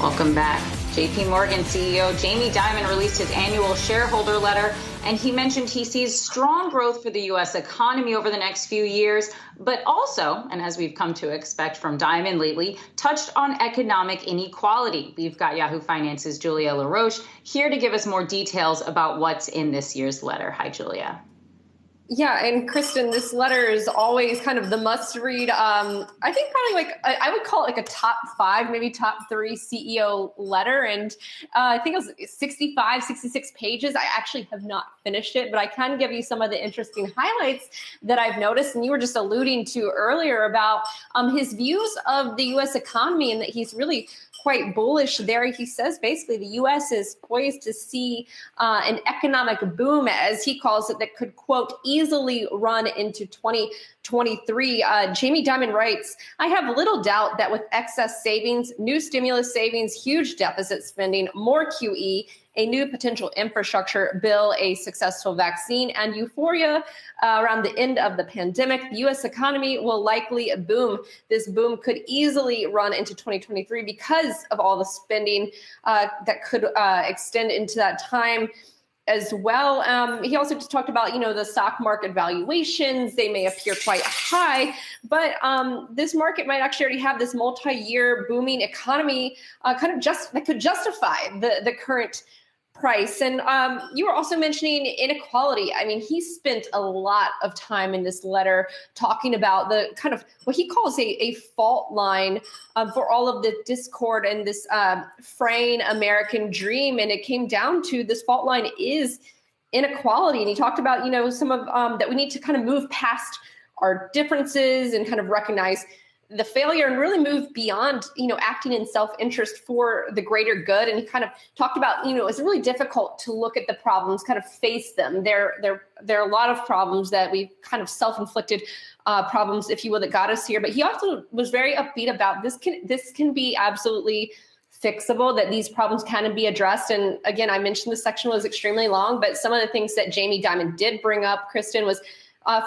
Welcome back. JPMorgan CEO Jamie Dimon released his annual shareholder letter, and he mentioned he sees strong growth for the U.S. economy over the next few years, but also, and as we've come to expect from Dimon lately, touched on economic inequality. We've got Yahoo Finance's Julia Roche here to give us more details about what's in this year's letter. Hi, Julia. Yeah, and Kristin, this letter is always kind of the must read. I think probably I would call it like a top 5, maybe top 3 CEO letter. And I think it was 65, 66 pages. I actually have not finished it, but I can give you some of the interesting highlights that I've noticed. And you were just alluding to earlier about his views of the U.S. economy and that he's really quite bullish there. He says basically the U.S. is poised to see an economic boom, as he calls it, that could, quote, easily run into 2023. Jamie Dimon writes, I have little doubt that with excess savings, new stimulus savings, huge deficit spending, more QE, a new potential infrastructure bill, a successful vaccine, and euphoria around the end of the pandemic, the U.S. economy will likely boom. This boom could easily run into 2023 because of all the spending that could extend into that time as well. He also just talked about, the stock market valuations. They may appear quite high, but this market might actually already have this multi-year booming economy that could justify the current price. And you were also mentioning inequality. I mean, he spent a lot of time in this letter talking about the kind of what he calls a fault line for all of the discord and this fraying American dream. And it came down to this fault line is inequality. And he talked about, some of that we need to kind of move past our differences and kind of recognize the failure and really move beyond, acting in self-interest for the greater good. And he kind of talked about, it's really difficult to look at the problems, kind of face them. There are a lot of problems that we've kind of self-inflicted problems, if you will, that got us here. But he also was very upbeat about this can be absolutely fixable, that these problems can be addressed. And again, I mentioned this section was extremely long, but some of the things that Jamie Dimon did bring up, Kristin, was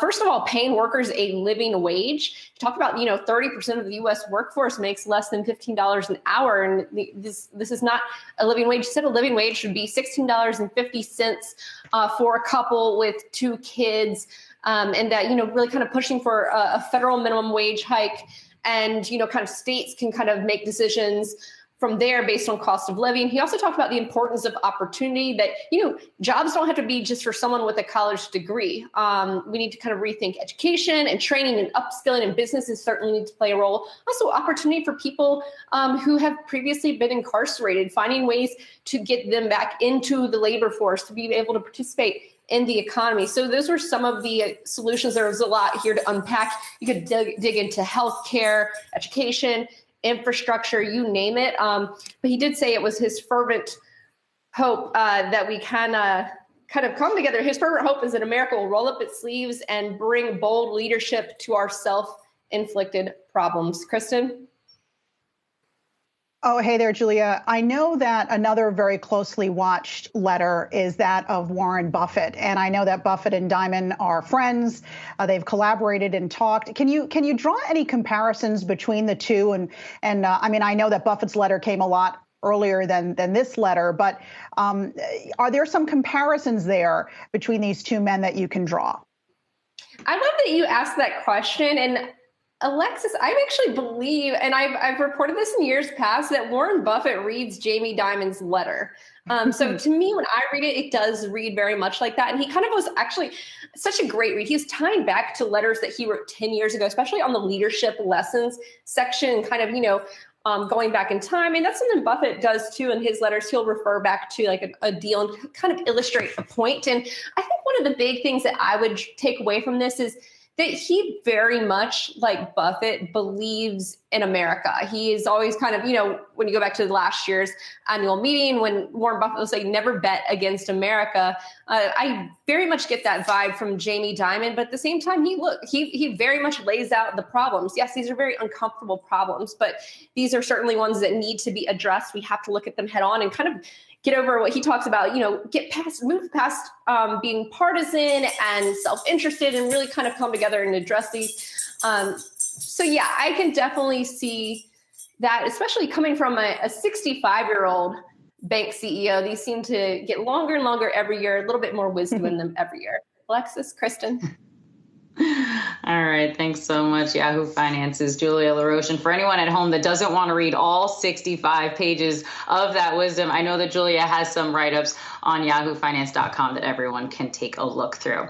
first of all, paying workers a living wage. Talk about, 30% of the U.S. workforce makes less than $15 an hour. And this is not a living wage. He said a living wage should be $16.50 for a couple with 2 kids. And that, really kind of pushing for a federal minimum wage hike. And, kind of states can kind of make decisions from there based on cost of living. He also talked about the importance of opportunity, that, jobs don't have to be just for someone with a college degree. We need to kind of rethink education and training and upskilling, and businesses certainly need to play a role. Also, opportunity for people who have previously been incarcerated, finding ways to get them back into the labor force to be able to participate in the economy. So those were some of the solutions. There was a lot here to unpack. You could dig into healthcare, education, infrastructure, you name it. But he did say it was his fervent hope that we can kind of come together. His fervent hope is that America will roll up its sleeves and bring bold leadership to our self-inflicted problems. Kristin? Oh, hey there, Julia. I know that another very closely watched letter is that of Warren Buffett. And I know that Buffett and Dimon are friends. They've collaborated and talked. Can you draw any comparisons between the two? And I mean, I know that Buffett's letter came a lot earlier than this letter, but are there some comparisons there between these two men that you can draw? I love that you asked that question. And Alexis, I actually believe, and I've reported this in years past, that Warren Buffett reads Jamie Dimon's letter. So to me, when I read it, it does read very much like that. And he kind of was actually such a great read. He was tying back to letters that he wrote 10 years ago, especially on the leadership lessons section, kind of, going back in time. And that's something Buffett does too in his letters. He'll refer back to like a deal and kind of illustrate a point. And I think one of the big things that I would take away from this is that he very much, like Buffett, believes in America. He is always kind of, when you go back to last year's annual meeting, when Warren Buffett was like, never bet against America. I very much get that vibe from Jamie Dimon, but at the same time, he very much lays out the problems. Yes, these are very uncomfortable problems, but these are certainly ones that need to be addressed. We have to look at them head on and kind of get over what he talks about, move past being partisan and self-interested, and really kind of come together and address these. So yeah, I can definitely see, that, especially coming from a 65-year-old bank CEO, these seem to get longer and longer every year, a little bit more wisdom in them every year. Alexis, Kristin. All right. Thanks so much, Yahoo Finance's Julia LaRoche. And for anyone at home that doesn't want to read all 65 pages of that wisdom, I know that Julia has some write-ups on yahoofinance.com that everyone can take a look through.